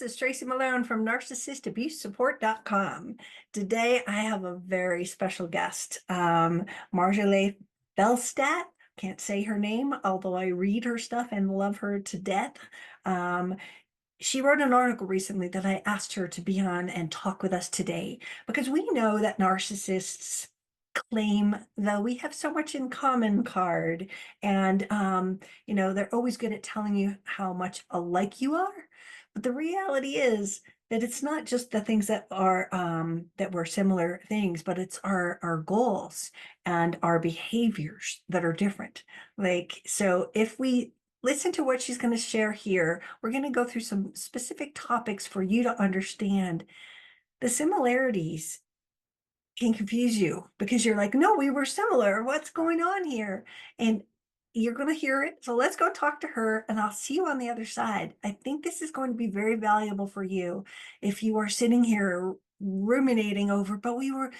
is Tracy Malone from NarcissistAbuseSupport.com. Today, I have a very special guest, Margalis Fjelstad. Can't say her name, although I read her stuff and love her to death. She wrote an article recently that I asked her to be on and talk with us today because we know that narcissists claim, though we have so much in common card, and they're always good at telling you how much alike you are, but the reality is that it's not just the things that are that were similar things, but it's our goals and our behaviors that are different. Like, so if we listen to what she's going to share here, we're going to go through some specific topics for you to understand the similarities can confuse you because you're like, no, we were similar. What's going on here? And you're going to hear it. So let's go talk to her and I'll see you on the other side. I think this is going to be very valuable for you if you are sitting here ruminating over, but we were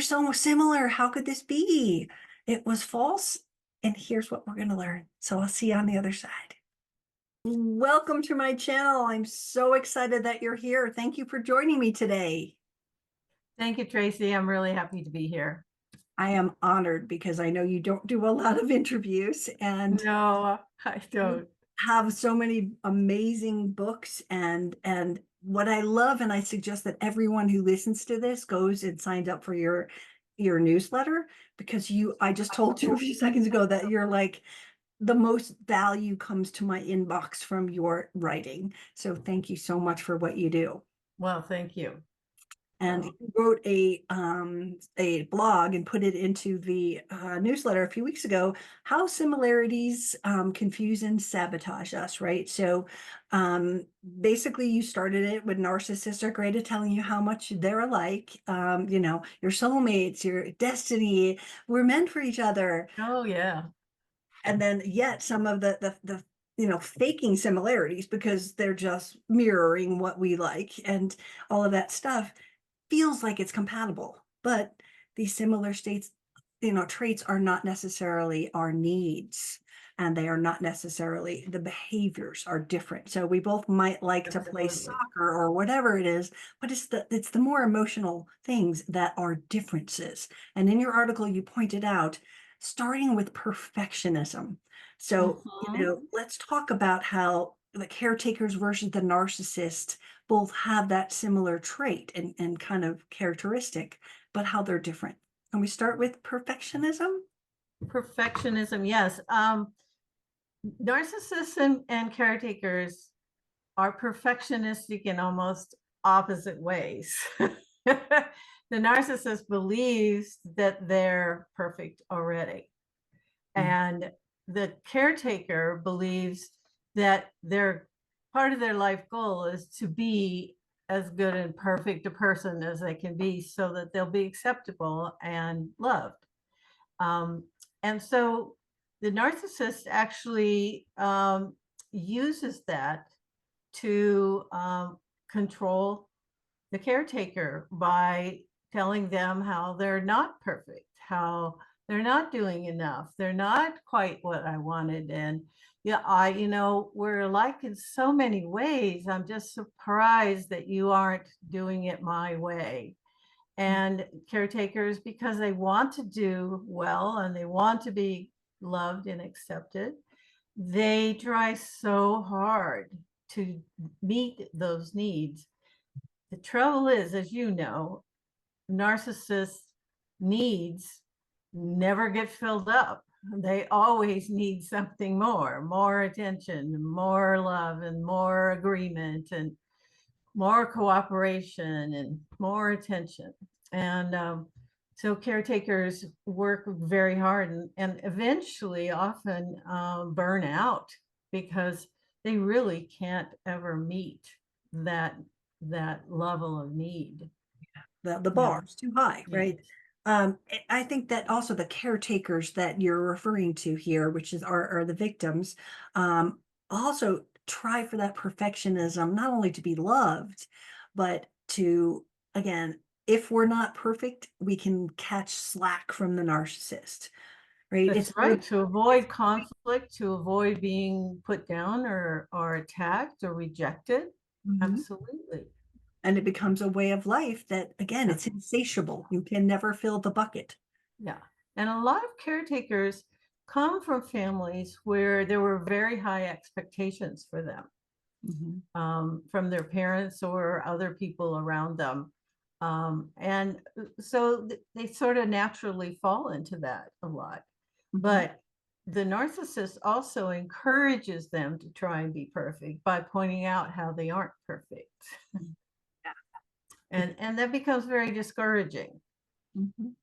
so similar. How could this be? It was false. And here's what we're going to learn. So I'll see you on the other side. Welcome to my channel. I'm so excited that you're here. Thank you for joining me today. Thank you, Tracy. I'm really happy to be here. I am honored because I know you don't do a lot of interviews and No, I don't. have so many amazing books and what I love, and I suggest that everyone who listens to this goes and signs up for your newsletter, because I just told you a few seconds ago that you're like, the most value comes to my inbox from your writing. So thank you so much for what you do. Well, thank you. And he wrote a blog and put it into the newsletter a few weeks ago, how similarities confuse and sabotage us, right? So basically you started it with narcissists are great at telling you how much they're alike, your soulmates, your destiny, we're meant for each other. Oh, yeah. And then yet some of the faking similarities because they're just mirroring what we like and all of that stuff feels like it's compatible, but these similar traits are not necessarily our needs, and they are not necessarily, the behaviors are different. So we both might like to play soccer or whatever it is, but it's the more emotional things that are differences. And in your article, you pointed out, starting with perfectionism. So, let's talk about how the caretakers versus the narcissist both have that similar trait and kind of characteristic, but how they're different. Can we start with perfectionism? Perfectionism, yes. Narcissists and caretakers are perfectionistic in almost opposite ways. The narcissist believes that they're perfect already. And the caretaker believes that part of their life goal is to be as good and perfect a person as they can be so that they'll be acceptable and loved. And so the narcissist actually uses that to control the caretaker by telling them how they're not perfect, how they're not doing enough, they're not quite what I wanted. And yeah, we're alike in so many ways. I'm just surprised that you aren't doing it my way. And caretakers, because they want to do well and they want to be loved and accepted, they try so hard to meet those needs. The trouble is, as you know, narcissists' needs never get filled up. They always need something more attention, more love, and more agreement, and more cooperation, and more attention. And so caretakers work very hard and eventually often burn out because they really can't ever meet that level of need. The bar is too high, right? I think that also the caretakers that you're referring to here, which are the victims, also try for that perfectionism, not only to be loved, but to, again, if we're not perfect, we can catch slack from the narcissist, right? That's right. To avoid conflict, to avoid being put down or attacked or rejected. Absolutely. And it becomes a way of life that, again, Yeah. it's insatiable. You can never fill the bucket. Yeah. And a lot of caretakers come from families where there were very high expectations for them, from their parents or other people around them. And so they sort of naturally fall into that a lot. But the narcissist also encourages them to try and be perfect by pointing out how they aren't perfect. Yeah. And that becomes very discouraging. Mhm.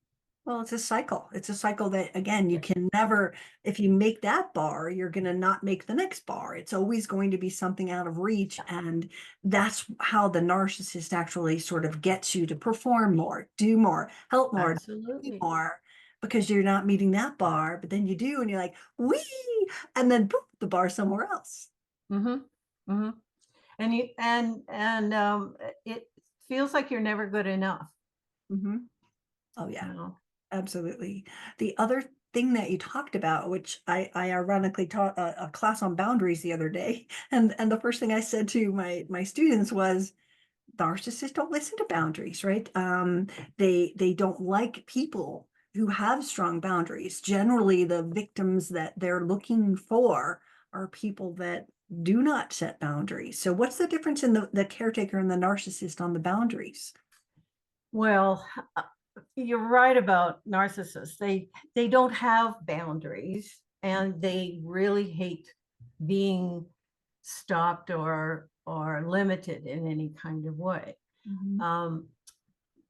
Well, it's a cycle. It's a cycle that, again, you can never, if you make that bar, you're going to not make the next bar. It's always going to be something out of reach. And that's how the narcissist actually sort of gets you to perform more, do more, help more, be Absolutely. more, because you're not meeting that bar. But then you do, and you're like, wee, and then boop, the bar somewhere else. Mm-hmm. Mm-hmm. And it feels like you're never good enough. Oh, yeah. You know? Absolutely. The other thing that you talked about, which I ironically taught a class on boundaries the other day, and the first thing I said to my students was, narcissists don't listen to boundaries, right? They don't like people who have strong boundaries. Generally, the victims that they're looking for are people that do not set boundaries. So what's the difference in the caretaker and the narcissist on the boundaries? Well, you're right about narcissists. They don't have boundaries, and they really hate being stopped or limited in any kind of way. Um,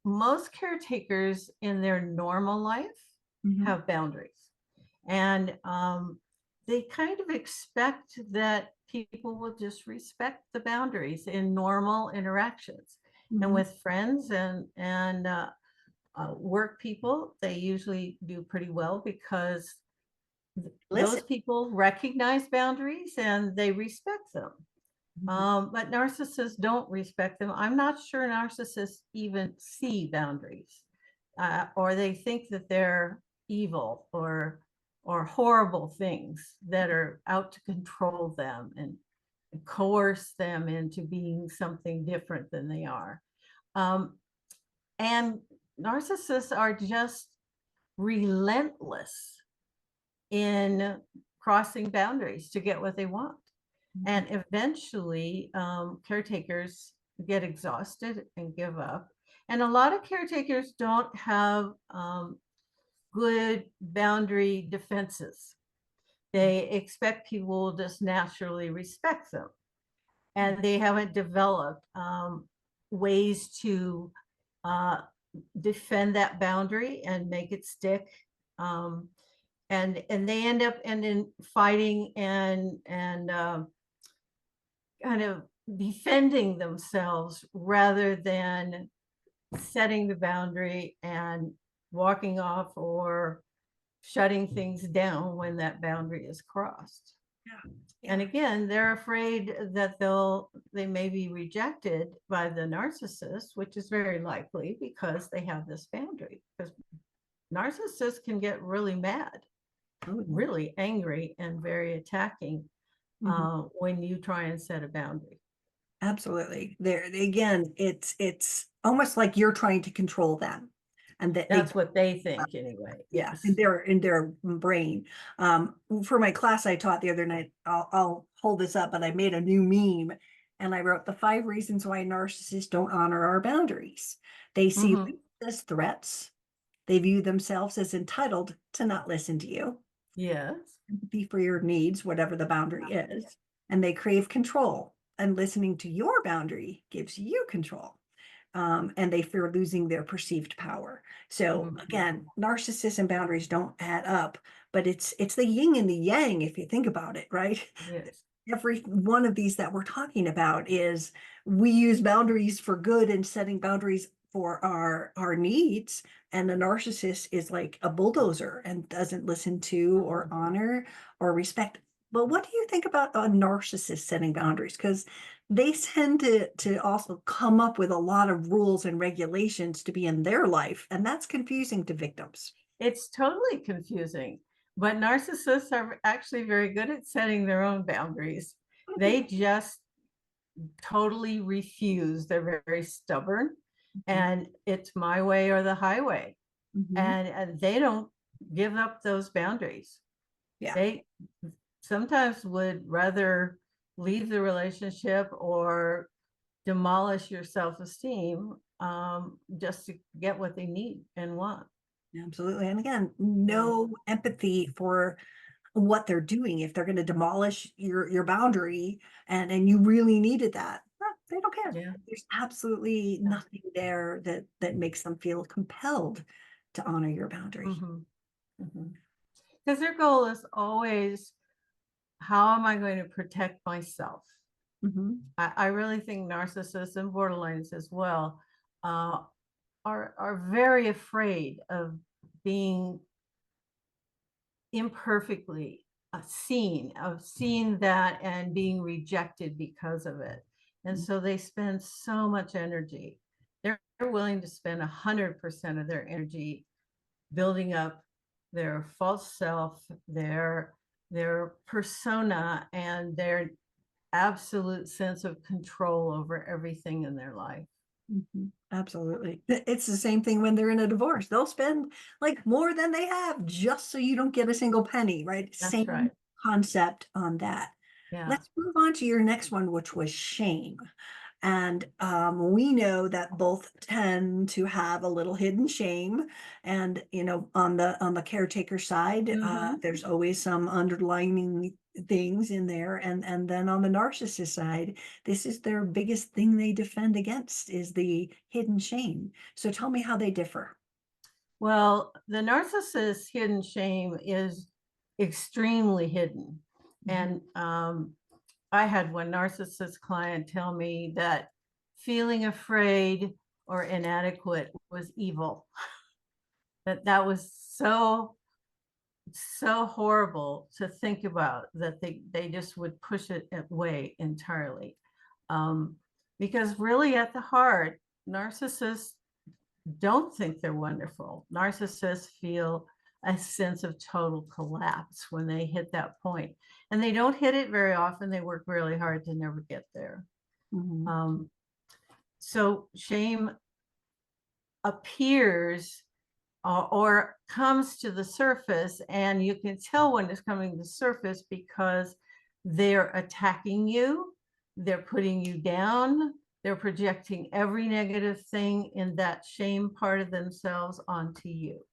most caretakers in their normal life have boundaries, and they kind of expect that people will just respect the boundaries in normal interactions. And with friends and work people, they usually do pretty well because Listen. those people recognize boundaries and they respect them. But narcissists don't respect them. I'm not sure narcissists even see boundaries, or they think that they're evil or horrible things that are out to control them and coerce them into being something different than they are. Um, and narcissists are just relentless in crossing boundaries to get what they want. And eventually, caretakers get exhausted and give up. And a lot of caretakers don't have good boundary defenses. They expect people will just naturally respect them. And they haven't developed ways to uh, defend that boundary and make it stick. And they end up fighting and kind of defending themselves rather than setting the boundary and walking off or shutting things down when that boundary is crossed. And again, they're afraid that they may be rejected by the narcissist, which is very likely because they have this boundary. Because narcissists can get really mad, really angry, and very attacking when you try and set a boundary. Absolutely. There again, it's almost like you're trying to control them. And that That's what they think anyway. yeah, Yes. in their brain. For my class I taught the other night, I'll hold this up, but I made a new meme and I wrote the 5 reasons why narcissists don't honor our boundaries. They see Mm-hmm. as threats. They view themselves as entitled to not listen to you, Yes. empathy for your needs, whatever the boundary is, and they crave control. And listening to your boundary gives you control. And they fear losing their perceived power. So again, narcissism boundaries don't add up, but it's the yin and the yang if you think about it, right? Yes. Every one of these that we're talking about is we use boundaries for good and setting boundaries for our needs, and the narcissist is like a bulldozer and doesn't listen to or honor or respect. But what do you think about a narcissist setting boundaries? Because they tend to also come up with a lot of rules and regulations to be in their life, and that's confusing to victims. It's totally confusing, but narcissists are actually very good at setting their own boundaries. They just totally refuse. They're very stubborn, Mhm. and it's my way or the highway. Mhm. And they don't give up those boundaries. Yeah. They sometimes would rather leave the relationship or demolish your self-esteem, just to get what they need and want. Absolutely. And again, Yeah. no empathy for what they're doing. If they're going to demolish your boundary and you really needed that, they don't care. Yeah. There's absolutely Yeah. nothing there that makes them feel compelled to honor your boundary. Because their goal is always, how am I going to protect myself? Mhm. I really think narcissists and borderlines as well uh, are very afraid of being imperfectly of seeing that and being rejected because of it. And so they spend so much energy. They're willing to spend 100% of their energy building up their false self, their persona, and their absolute sense of control over everything in their life. Mhm. Absolutely. It's the same thing when they're in a divorce. They'll spend like more than they have just so you don't get a single penny, right? That's Same right. concept on that. Yeah. Let's move on to your next one, which was shame. And we know that both tend to have a little hidden shame. And on the caretaker side, Mm-hmm. there's always some underlining things in there. And then on the narcissist side, this is their biggest thing they defend against is the hidden shame. So tell me how they differ. Well, the narcissist's hidden shame is extremely hidden. Mhm. And I had one narcissist client tell me that feeling afraid or inadequate was evil. That was so horrible to think about, that they just would push it away entirely. Um, because really at the heart, narcissists don't think they're wonderful. Narcissists feel a sense of total collapse when they hit that point. And they don't hit it very often. They work really hard to never get there. Mhm. Um, so shame appears or comes to the surface, and you can tell when it's coming to the surface because they're attacking you, they're putting you down, they're projecting every negative thing in that shame part of themselves onto you.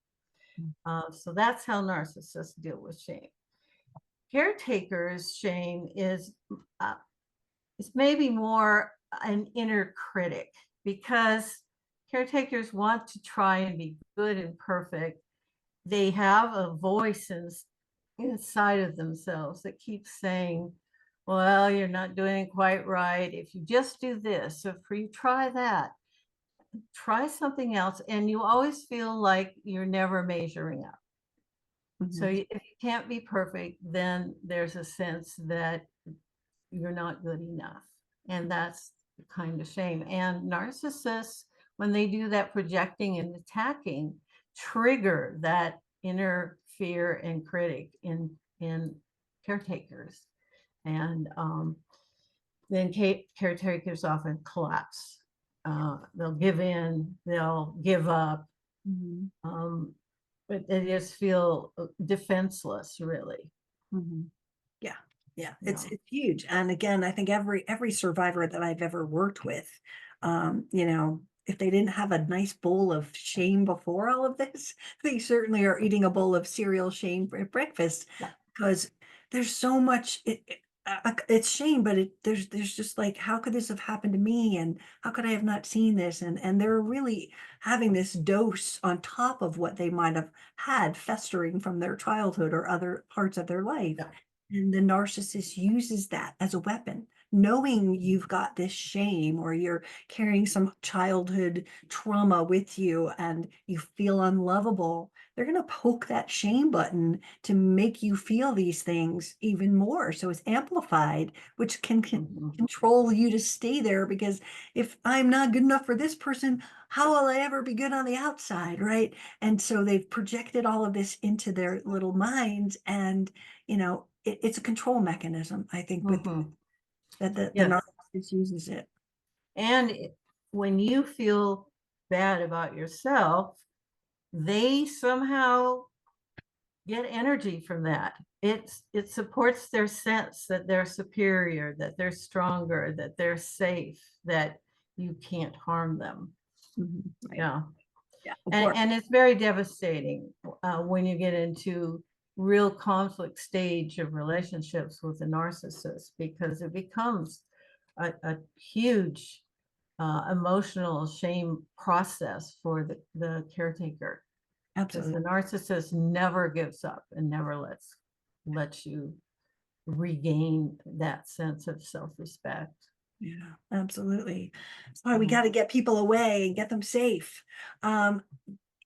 So that's how narcissists deal with shame. Caretakers' shame uh, is maybe more an inner critic, because caretakers want to try and be good and perfect. They have a voice inside of themselves that keeps saying, well, you're not doing it quite right. If you just do this, if you try that, try something else. And you always feel like you're never measuring up. So Mhm. if you can't be perfect, then there's a sense that you're not good enough. And that's the kind of shame. And narcissists, when they do that projecting and attacking, trigger that inner fear and critic in caretakers. And then caretakers often collapse. They'll give in, they'll give up, Mhm. but they just feel defenseless, really. Mhm. Yeah. Yeah, it's Yeah. it's huge. And again, I think every survivor that I've ever worked with, if they didn't have a nice bowl of shame before all of this, they certainly are eating a bowl of cereal shame for breakfast Yeah. because there's so much. It's shame, but there's just like, how could this have happened to me, and how could I have not seen this? And they're really having this dose on top of what they might have had festering from their childhood or other parts of their life. Yeah. And the narcissist uses that as a weapon, knowing you've got this shame or you're carrying some childhood trauma with you and you feel unlovable. They're going to poke that shame button to make you feel these things even more. So it's amplified, which can Mhm. control you to stay there because if I'm not good enough for this person, how will I ever be good on the outside, right? And so they've projected all of this into their little minds and it's a control mechanism, I think, with Mhm. the Yes. It uses it. And when you feel bad about yourself, they somehow get energy from that. It supports their sense that they're superior, that they're stronger, that they're safe, that you can't harm them. Right. Yeah. Yeah. Of course. And it's very devastating when you get into real conflict stage of relationships with a narcissist, because it becomes a huge emotional shame process for the caretaker, because Absolutely. the narcissist never gives up and never lets you regain that sense of self-respect. Yeah, absolutely. That's why we got to get people away and get them safe.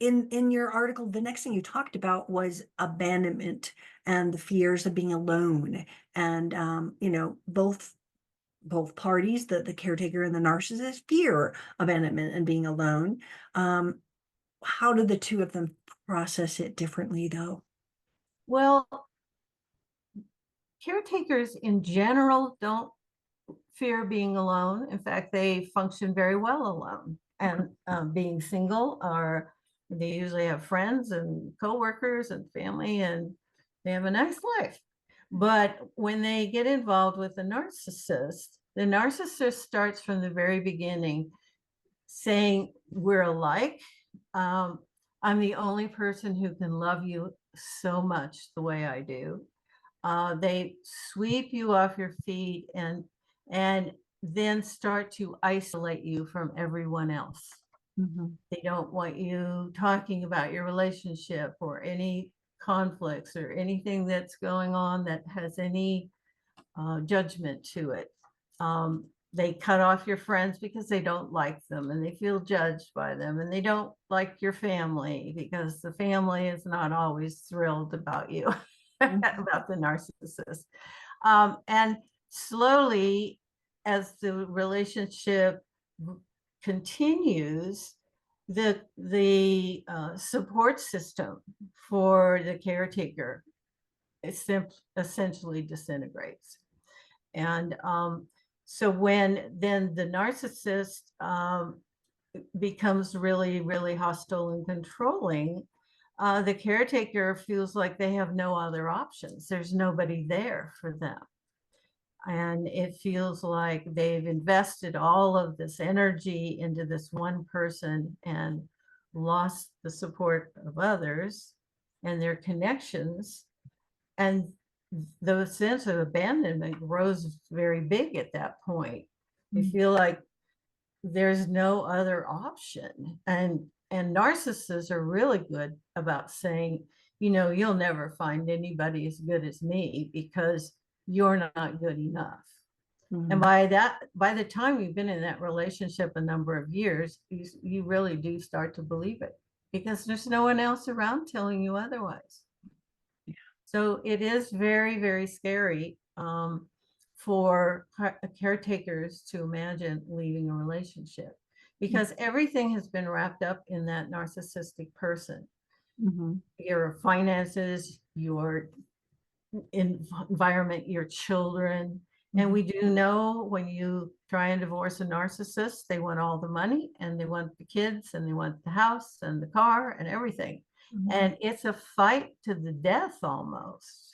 In your article, the next thing you talked about was abandonment and the fears of being alone. And both parties, the caretaker and the narcissist, fear abandonment and being alone. How do the two of them process it differently, though? Well, caretakers in general don't fear being alone. In fact, they function very well alone. And being single, or they usually have friends and coworkers and family, and they have a nice life. But when they get involved with the narcissist starts from the very beginning saying, we're alike. I'm the only person who can love you so much the way I do. They sweep you off your feet and then start to isolate you from everyone else. They don't want you talking about your relationship or any conflicts or anything that's going on that has any judgment to it. They cut off your friends because they don't like them and they feel judged by them, and they don't like your family because the family is not always thrilled about you, about the narcissist. And slowly, as the relationship continues, the support system for the caretaker essentially disintegrates. And so when then the narcissist becomes really, really hostile and controlling, the caretaker feels like they have no other options. There's nobody there for them. And it feels like they've invested all of this energy into this one person and lost the support of others and their connections. And the sense of abandonment grows very big at that point. You feel like there's no other option. And narcissists are really good about saying, you'll never find anybody as good as me because you're not good enough. And by the time you've been in that relationship a number of years, you really do start to believe it, because there's no one else around telling you otherwise. So it is very, very scary for caretakers to imagine leaving a relationship, because everything has been wrapped up in that narcissistic person. Your finances, your environment, your children. And we do know when you try and divorce a narcissist, they want all the money and they want the kids and they want the house and the car and everything. And it's a fight to the death almost.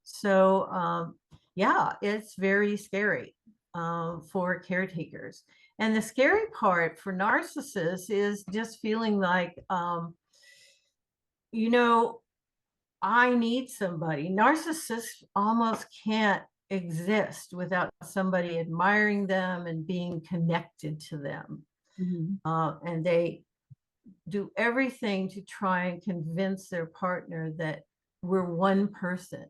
So yeah, it's very scary for caretakers. And the scary part for narcissists is just feeling like, I need somebody. Narcissists almost can't exist without somebody admiring them and being connected to them. And they do everything to try and convince their partner that we're one person.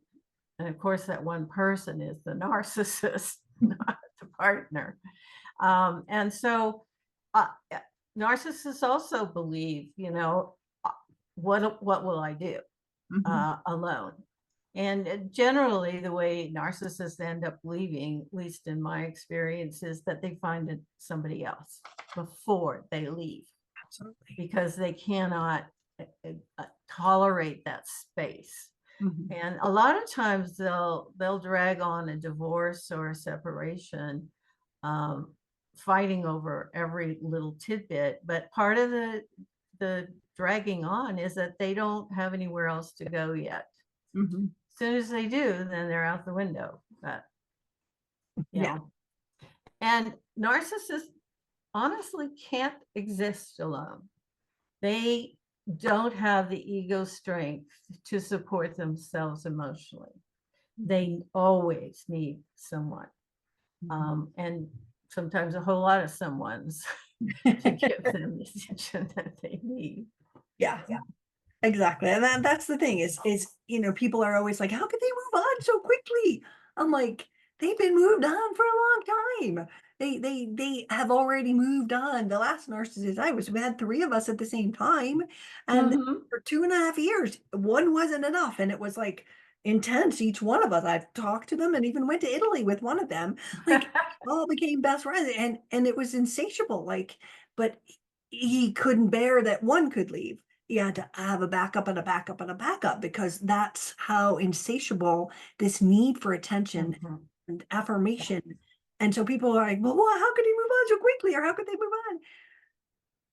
And of course, that one person is the narcissist, not the partner. And so narcissists also believe, what will I do alone? And generally, the way narcissists end up leaving, at least in my experience, is that they find somebody else before they leave. Absolutely. Because they cannot tolerate that space. And a lot of times they'll drag on a divorce or a separation fighting over every little tidbit. But part of the dragging on is that they don't have anywhere else to go yet. Mm-hmm. As soon as they do, then they're out the window. But Yeah. and narcissists honestly can't exist alone. They don't have the ego strength to support themselves emotionally. They always need someone, and sometimes a whole lot of someones to give them the attention that they need. Yeah. Exactly. And that's the thing is, people are always like, how could they move on so quickly? I'm like, they've been moved on for a long time. They have already moved on. The last narcissist we had three of us at the same time. And Mm-hmm. for 2.5 years, one wasn't enough. And it was like intense, each one of us. I've talked to them and even went to Italy with one of them. Like all became best friends. And it was insatiable. Like, but he couldn't bear that one could leave. You had to have a backup and a backup and a backup because that's how insatiable this need for attention Mm-hmm. and affirmation. And so people are like, well, how could he move on so quickly? Or how could they move on?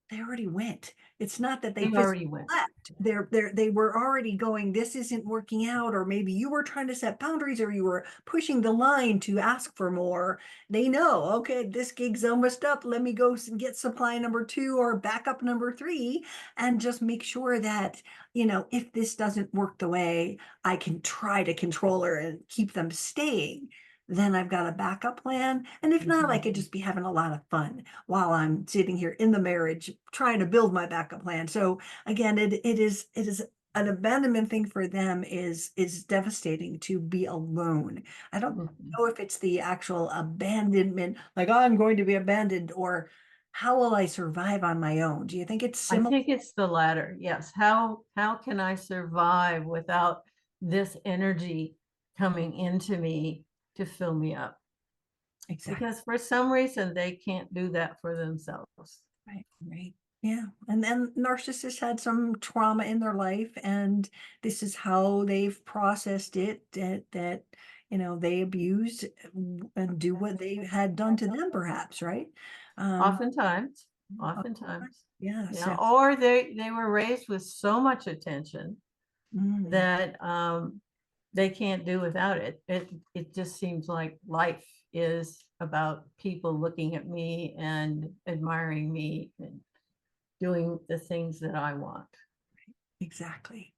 They already went. It's not that they They physically already went. left. They were already going, this isn't working out, or maybe you were trying to set boundaries or you were pushing the line to ask for more. They know, okay, this gig's almost up. Let me go get supply number 2 or backup number 3 and just make sure that, if this doesn't work the way I can try to control her and keep them staying, then I've got a backup plan. And if not, I could just be having a lot of fun while I'm sitting here in the marriage trying to build my backup plan. So again, it is an abandonment thing for them is devastating to be alone. I don't know if it's the actual abandonment, like, oh, I'm going to be abandoned, or how will I survive on my own? Do you think it's I similar? think it's the latter. Yes. How can I survive without this energy coming into me to fill me up? Exactly. Because for some reason they can't do that for themselves. Right, right. Yeah. And then narcissists had some trauma in their life, and this is how they've processed it, that they abused and do what they had done to them, perhaps, right? Um, Oftentimes, uh, oftentimes. yeah. Yeah. So Or they were raised with so much attention mm, that they can't do without it. It just seems like life is about people looking at me and admiring me and doing the things that I want. exactly.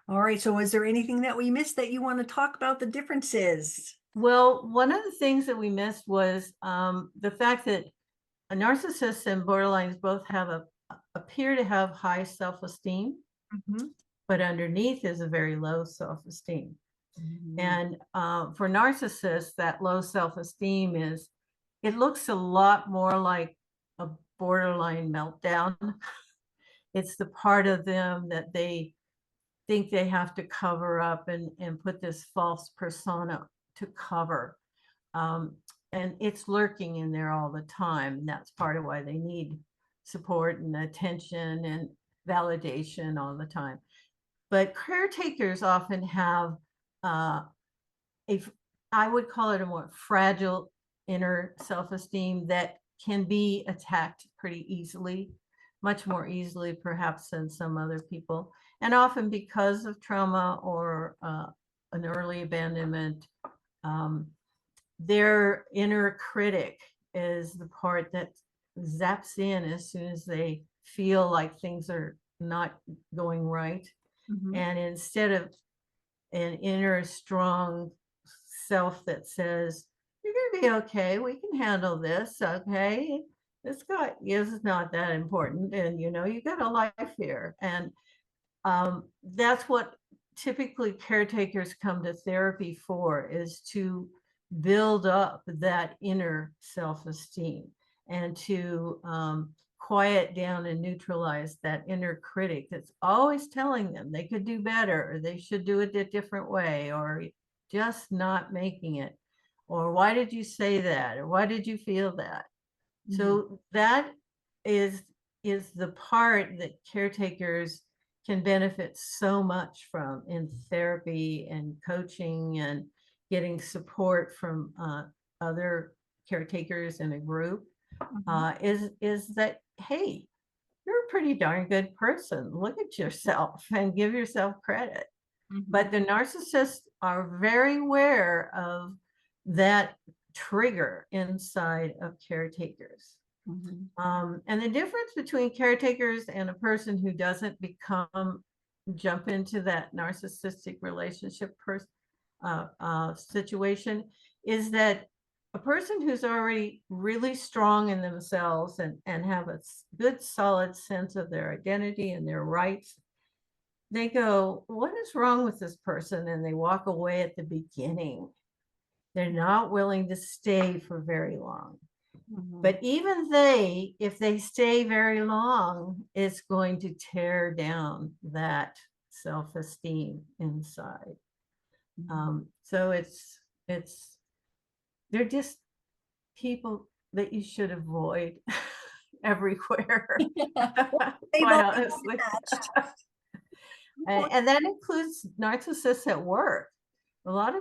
All right. So is there anything that we missed that you want to talk about the differences? Well, one of the things that we missed was the fact that a narcissist and borderlines both appear to have high self-esteem, Mhm. but underneath is a very low self-esteem. Mhm. And for narcissists, that low self-esteem it looks a lot more like a borderline meltdown. It's the part of them that they think they have to cover up and put this false persona to cover. Um, and it's lurking in there all the time. And that's part of why they need support and attention and validation all the time. But caretakers often have I would call it a more fragile inner self-esteem that can be attacked pretty easily, much more easily perhaps than some other people. And often because of trauma or an early abandonment, um, their inner critic is the part that zaps in as soon as they feel like things are not going right. Mhm. And instead of an inner strong self that says, you're going to be okay. We can handle this. Okay. This guy is not that important. And, you got a life here. And that's what typically caretakers come to therapy for, is to build up that inner self-esteem and to quiet down and neutralize that inner critic that's always telling them they could do better, or they should do it a different way, or just not making it, or why did you say that, or why did you feel that. Mhm. So that is the part that caretakers can benefit so much from in therapy and coaching and getting support from other caretakers in a group, Mhm. is that, hey, you're a pretty darn good person. Look at yourself and give yourself credit. But Mhm. the narcissists are very aware of that trigger inside of caretakers. Mhm. And the difference between caretakers and a person who doesn't jump into that narcissistic relationship situation is that a person who's already really strong in themselves and have a good solid sense of their identity and their rights, they go, what is wrong with this person? And they walk away at the beginning. They're not willing to stay for very long. Mhm. But even they, if they stay very long, it's going to tear down that self-esteem inside. Mhm. So it's they're just people that you should avoid everywhere. Well, they've Quite already honestly. matched. And that includes narcissists at work. A lot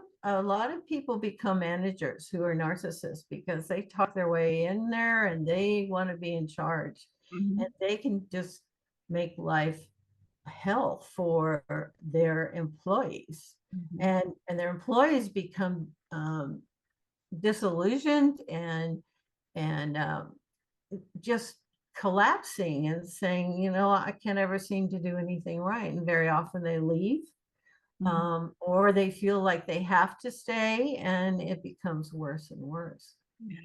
of people become managers who are narcissists because they talk their way in there and they want to be in charge. And Mhm. they can just make life hell for their employees. Mhm. And their employees become disillusioned and just collapsing and saying, I can't ever seem to do anything right. And very often they leave, Mhm. or they feel like they have to stay, and it becomes worse and worse. Yeah.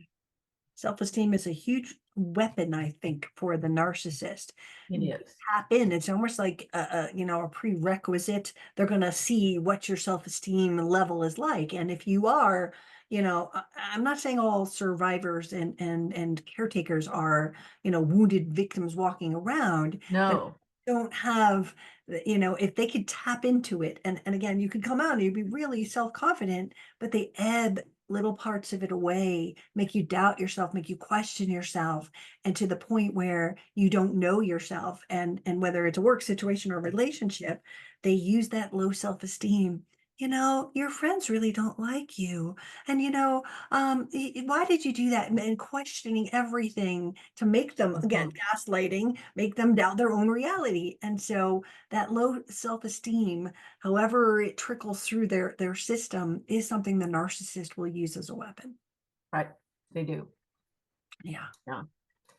Self-esteem is a huge weapon, I think, for the narcissist. It is. Tap in. It's almost like a prerequisite. They're going to see what your self-esteem level is like, and if you are, I'm not saying all survivors and caretakers are, wounded victims walking around, but No. don't have, if they could tap into it, and again, you could come out and you'd be really self-confident, but they ebb little parts of it away, make you doubt yourself, make you question yourself, and to the point where you don't know yourself. And whether it's a work situation or a relationship, they use that low self-esteem. Your friends really don't like you. And why did you do that? And questioning everything to make them, again, Mhm. gaslighting, make them doubt their own reality. And so that low self-esteem, however it trickles through their system, is something the narcissist will use as a weapon. Right. They do. Yeah, Yeah.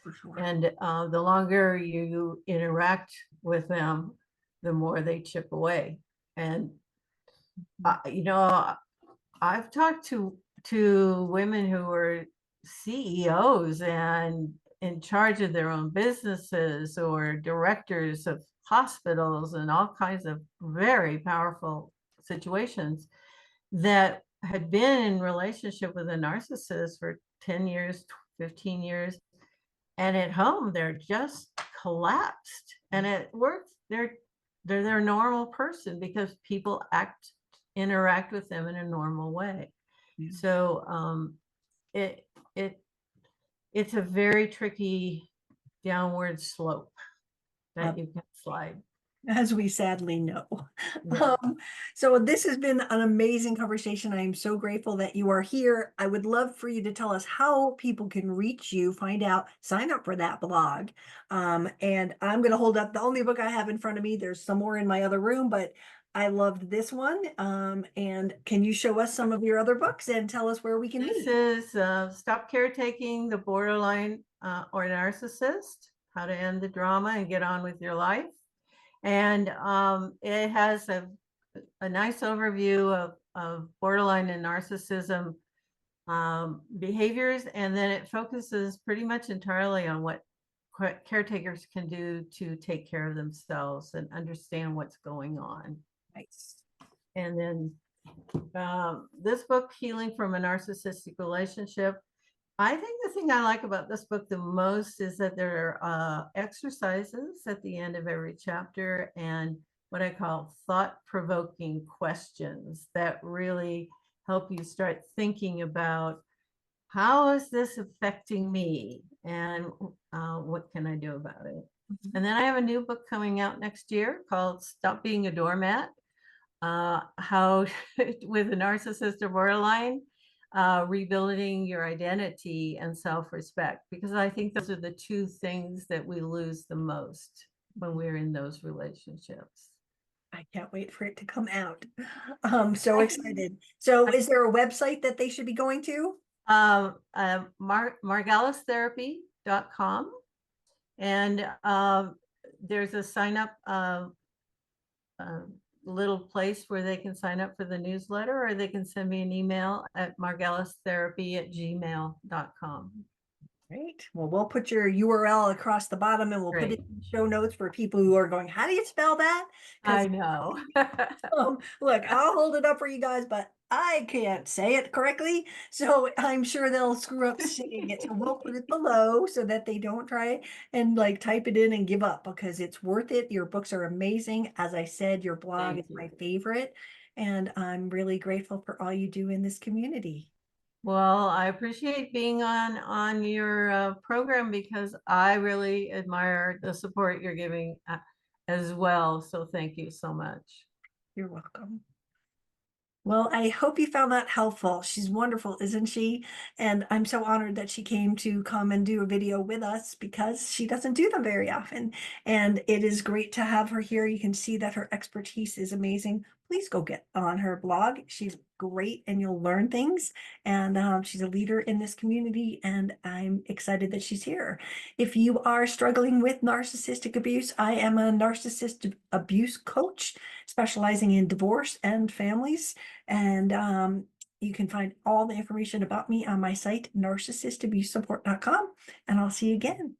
for sure. And the longer you interact with them, the more they chip away. And Mhm. I've talked to women who are CEOs and in charge of their own businesses or directors of hospitals and all kinds of very powerful situations that had been in relationship with a narcissist for 10 years, 15 years, and at home they're just collapsed. And at work they're their normal person because people interact with them in a normal way. Yeah. So it it it's a very tricky downward slope Uh, that you can slide. as we sadly know. Yeah. So this has been an amazing conversation. I am so grateful that you are here. I would love for you to tell us how people can reach you, find out, sign up for that blog. And I'm going to hold up the only book I have in front of me. There's some more in my other room, but I loved this one. And can you show us some of your other books and tell us where we can This meet? is Stop Caretaking the Borderline or Narcissist, How to End the Drama and Get On with Your Life. And it has a nice overview of borderline and narcissism behaviors. And then it focuses pretty much entirely on what caretakers can do to take care of themselves and understand what's going on. Nice. And then this book, Healing from a Narcissistic Relationship, I think the thing I like about this book the most is that there are exercises at the end of every chapter and what I call thought-provoking questions that really help you start thinking about how is this affecting me and what can I do about it? Mhm. And then I have a new book coming out next year called Stop Being a Doormat, how with a narcissist or borderline, rebuilding your identity and self-respect, because I think those are the two things that we lose the most when we're in those relationships. I can't wait for it to come out. I'm so excited. So is there a website that they should be going to? Margalistherapy.com. And there's a sign up little place where they can sign up for the newsletter, or they can send me an email at margalistherapy@gmail.com. Great. Well, we'll put your URL across the bottom and we'll put it Great. in the show notes for people who are going, how do you spell that? I know. Look, I'll hold it up for you guys, but I can't say it correctly. So I'm sure they'll screw up saying it. So we'll put it below so that they don't try and like type it in and give up, because it's worth it. Your books are amazing. As I said, your blog is Thank my you. favorite. And I'm really grateful for all you do in this community. Well, I appreciate being on your program, because I really admire the support you're giving as well. So thank you so much. You're welcome. Well, I hope you found that helpful. She's wonderful, isn't she? And I'm so honored that she came to come and do a video with us, because she doesn't do them very often. And it is great to have her here. You can see that her expertise is amazing. Please go get on her blog. She's great and you'll learn things. And she's a leader in this community, and I'm excited that she's here. If you are struggling with narcissistic abuse, I am a narcissist abuse coach specializing in divorce and families. And you can find all the information about me on my site, narcissistabusesupport.com. And I'll see you again.